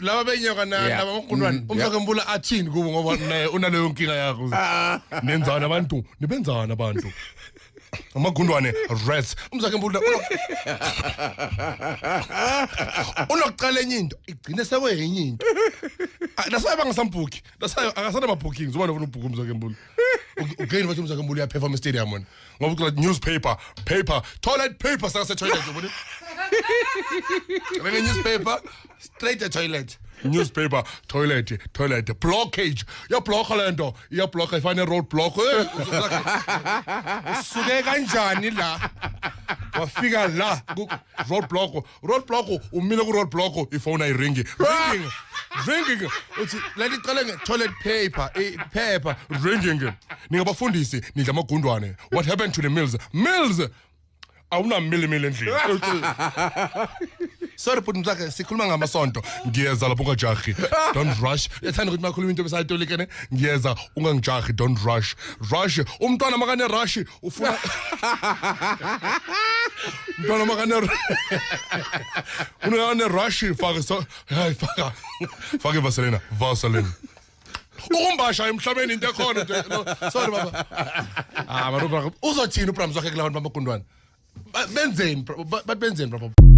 laba benyoka laba maqundwane umhlakembula athini kubo ngoba naye unaleyo nkinga yakho nenzana abantu nibenzana abantu amagundwane rats umzakembula unokuqala enye into igcine sekwenye into nasayaba ngisambuki nasayo akasana ma bookings ubona ufuna ubhuka umzakembula again bathi umzakembula uyaperform stadium wona ngoba uqala newspaper toilet paper sase toilet ubona when newspaper straight to toilet newspaper toilet blockage ya block lento ya block ifane road block usuke kanjani la wafika la road block umile ku road block ifone ayiringi ringing uthi leli qale nge toilet paper ringing ningabafundisi nidla amagundwane what happened to the mills awuna milimili endlini sorry but mzake sikhuluma ngamasonto ngiyeza lapho ungajahi don't rush ethanda ukuthi makhuluma into besayitolikene ngiyeza ungangijahi don't rush umntwana makane rush ufuna umntwana makane unane rush faka vaseline ukumbasha emhlabeni into ekhona sorry baba maru uzothina uBrams wakhe kulabantu bamagundwane benzeni benzeni baba